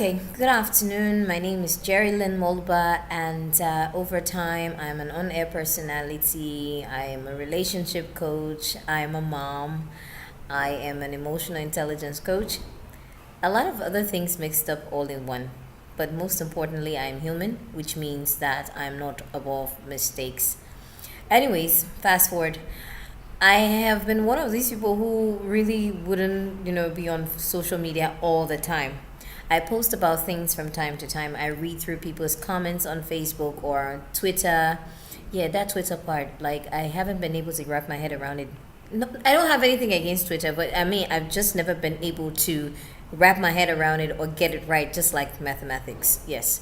Okay, good afternoon. My name is Jerry Lynn Molba, and over time, I'm an on air personality. I am a relationship coach. I am a mom. I am an emotional intelligence coach. A lot of other things mixed up all in one. But most importantly, I am human, which means that I'm not above mistakes. Anyways, fast forward. I have been one of these people who really wouldn't, be on social media all the time. I post about things from time to time. I read through people's comments on Facebook or Twitter. Yeah, that Twitter part, like I haven't been able to wrap my head around it. No, I don't have anything against Twitter, but I mean, I've just never been able to wrap my head around it or get it right, just like mathematics. Yes.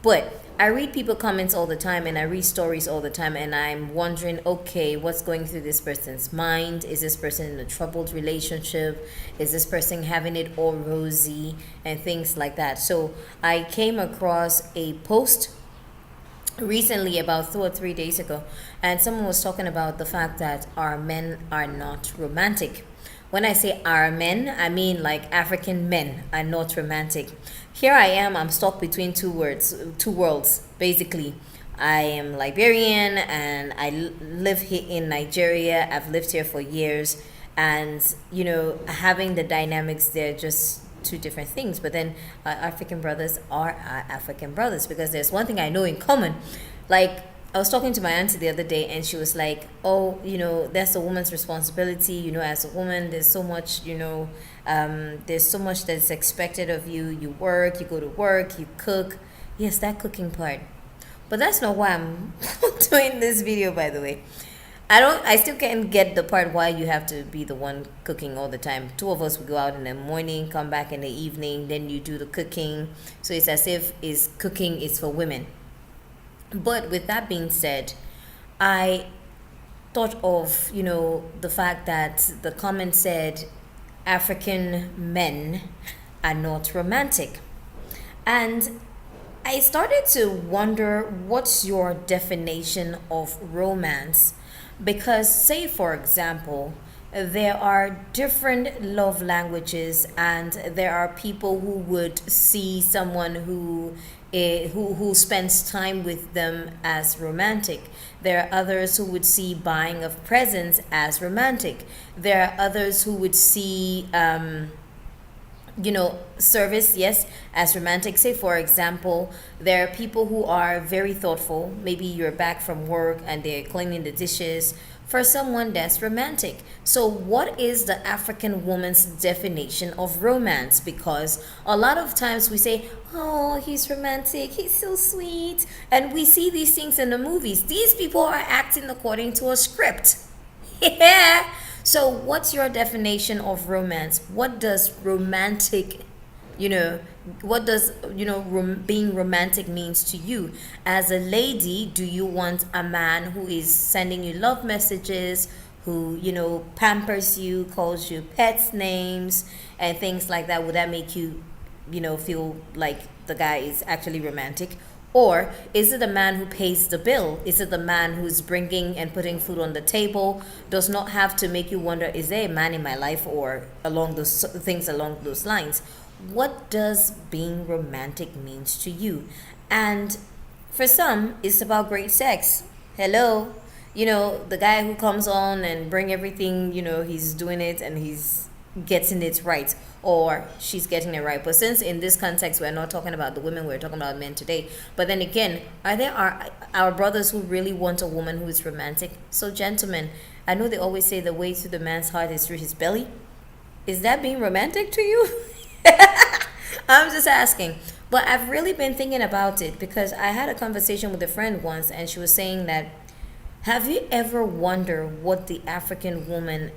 But I read people comments all the time and I read stories all the time and I'm wondering, okay, what's going through this person's mind? Is this person in a troubled relationship? Is this person having it all rosy and things like that? So I came across a post recently about 2 or 3 days ago, and someone was talking about the fact that our men are not romantic. When I say our men, I mean like African men are not romantic. Here I am, I'm stuck between two worlds, basically. I am Liberian and live here in Nigeria. I've lived here for years, and having the dynamics there just two different things. But then African brothers are African brothers because there's one thing I know in common. Like, I was talking to my auntie the other day, and she was like, "Oh, that's a woman's responsibility. As a woman, there's so much that's expected of you. You work, you go to work, you cook. Yes, that cooking part. But that's not why I'm doing this video, by the way. I still can't get the part why you have to be the one cooking all the time. Two of us would go out in the morning, come back in the evening, then you do the cooking. So it's as if is cooking is for women. But with that being said, I thought of, the fact that the comment said African men are not romantic. And I started to wonder, what's your definition of romance? Because, say, for example, there are different love languages, and there are people who would see someone who spends time with them as romantic. There are others who would see buying of presents as romantic. There are others who would see service, yes, as romantic. Say, for example, there are people who are very thoughtful. Maybe you're back from work and they're cleaning the dishes. For someone, that's romantic. So, what is the African woman's definition of romance? Because a lot of times we say, "Oh, he's romantic, he's so sweet," and we see these things in the movies. These people are acting according to a script. Yeah. So, what's your definition of romance? What does romantic, you know, what does, being romantic means to you? As a lady, do you want a man who is sending you love messages, who, pampers you, calls you pets names, and things like that? Would that make you, feel like the guy is actually romantic? Or is it the man who pays the bill? Is it the man who's bringing and putting food on the table? Does not have to make you wonder, is there a man in my life, or along those things along those lines? What does being romantic means to you? And for some, it's about great sex. Hello. The guy who comes on and bring everything, he's doing it and he's getting it right, or she's getting it right. But since in this context we're not talking about the women, we're talking about men today. But then again, are there our brothers who really want a woman who is romantic? So, gentlemen, I know they always say the way to the man's heart is through his belly. Is that being romantic to you? I'm just asking. But I've really been thinking about it because I had a conversation with a friend once, and she was saying that, have you ever wondered what the African woman,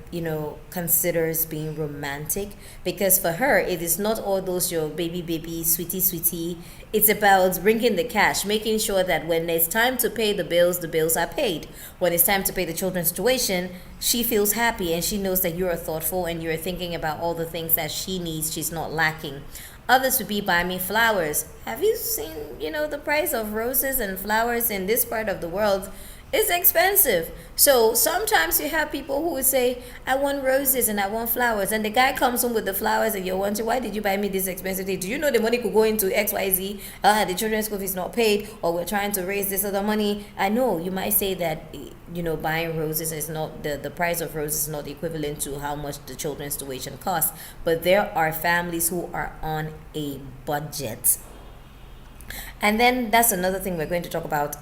considers being romantic? Because for her, it is not all those your baby, sweetie, sweetie. It's about bringing the cash, making sure that when it's time to pay the bills are paid. When it's time to pay the children's tuition, she feels happy and she knows that you're thoughtful and you're thinking about all the things that she needs, she's not lacking. Others would be buy me flowers. Have you seen, the price of roses and flowers in this part of the world? It's expensive. So sometimes you have people who would say, I want roses and I want flowers. And the guy comes home with the flowers and you're wondering, why did you buy me this expensive thing? Do you know the money could go into XYZ? The children's school fees not paid, or we're trying to raise this other money. I know you might say that, buying roses is not, the price of roses is not equivalent to how much the children's tuition costs. But there are families who are on a budget. And then that's another thing we're going to talk about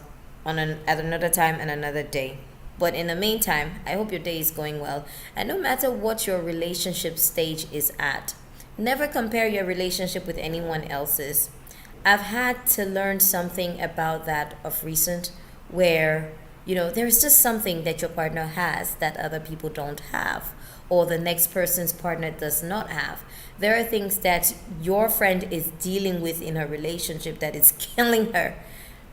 at another time and another day. But in the meantime, I hope your day is going well. And no matter what your relationship stage is at, never compare your relationship with anyone else's. I've had to learn something about that of recent, where there's just something that your partner has that other people don't have, or the next person's partner does not have. There are things that your friend is dealing with in her relationship that is killing her,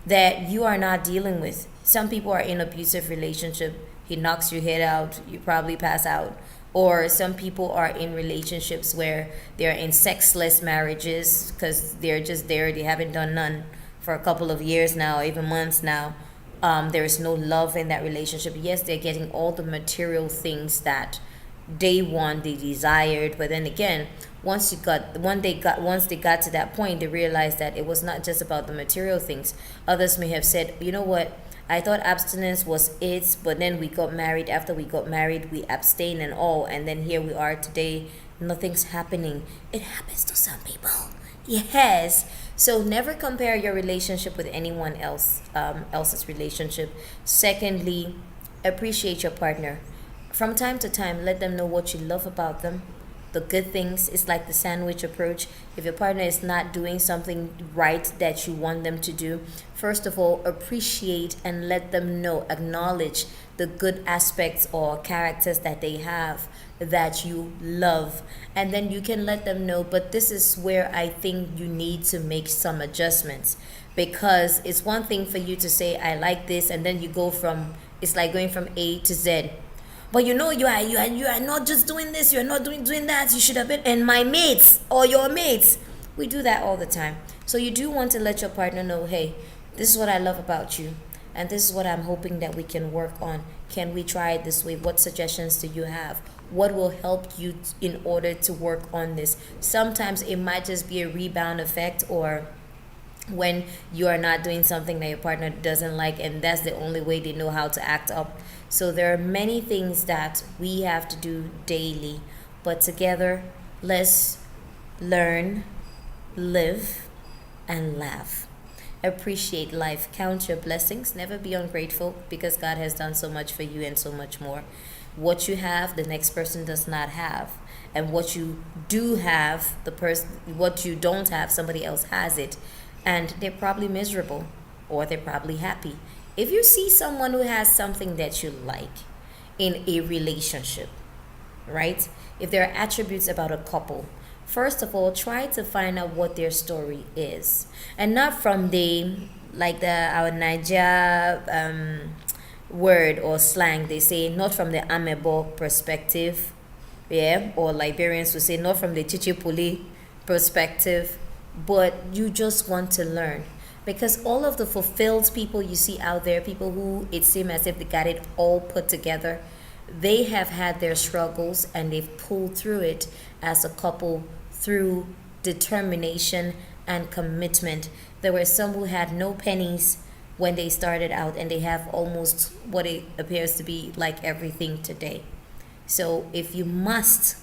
that you are not dealing with. Some people are in abusive relationship. He knocks your head out, you probably pass out. Or some people are in relationships where they're in sexless marriages because they're just there. They haven't done none for a couple of years now, even months now. There is no love in that relationship. Yes, they're getting all the material things that they want, they desired, but then again, once they got to that point, they realized that it was not just about the material things. Others may have said, you know what, I thought abstinence was it, but then we got married. After we got married, we abstained and all, and then here we are today. Nothing's happening. It happens to some people. Yes. So never compare your relationship with anyone else's relationship. Secondly, appreciate your partner. From time to time, let them know what you love about them, the good things. It's like the sandwich approach. If your partner is not doing something right that you want them to do, first of all, appreciate and let them know, acknowledge the good aspects or characters that they have that you love. And then you can let them know, but this is where I think you need to make some adjustments. Because it's one thing for you to say, I like this, and then it's like going from A to Z. But you are not just doing this, you're not doing that, you should have been, and my mates or your mates. We do that all the time. So you do want to let your partner know, hey, this is what I love about you, and this is what I'm hoping that we can work on. Can we try it this way? What suggestions do you have? What will help you in order to work on this? Sometimes it might just be a rebound effect, or when you are not doing something that your partner doesn't like, and that's the only way they know how to act up. So there are many things that we have to do daily, but together, let's learn, live, and laugh. Appreciate life. Count your blessings. Never be ungrateful, because God has done so much for you and so much more. What you have, the next person does not have. And what you do have, what you don't have, somebody else has it. And they're probably miserable, or they're probably happy. If you see someone who has something that you like in a relationship, right? If there are attributes about a couple, first of all, try to find out what their story is. And not from our Niger word or slang, they say, not from the Amebo perspective, yeah? Or Liberians would say, not from the Chichipuli perspective, but you just want to learn. Because all of the fulfilled people you see out there, people who it seems as if they got it all put together, they have had their struggles and they've pulled through it as a couple through determination and commitment. There were some who had no pennies when they started out, and they have almost what it appears to be like everything today. So if you must,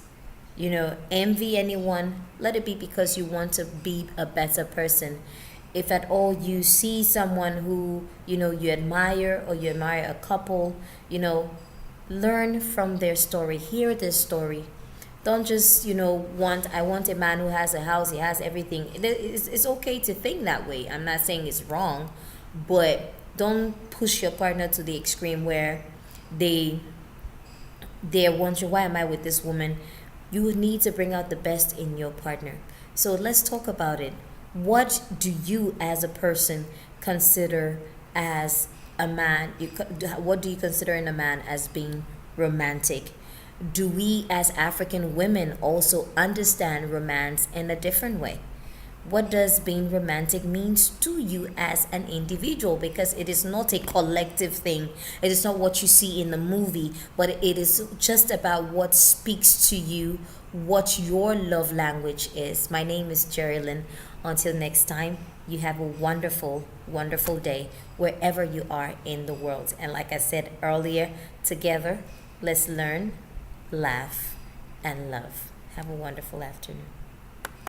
envy anyone, let it be because you want to be a better person. If at all you see someone who, you admire, or you admire a couple, learn from their story, hear their story. Don't just, I want a man who has a house, he has everything. It's okay to think that way. I'm not saying it's wrong, but don't push your partner to the extreme where they're wondering, why am I with this woman? You need to bring out the best in your partner. So let's talk about it. What do you as a person consider as a man? What do you consider in a man as being romantic? Do we as African women also understand romance in a different way? what does being romantic means to you as an individual, because it is not a collective thing. It is not what you see in the movie, but it is just about what speaks to you, what your love language is. My name is Jerilyn. Until next time, you have a wonderful, wonderful day wherever you are in the world. And like I said earlier, together, let's learn, laugh, and love. Have a wonderful afternoon.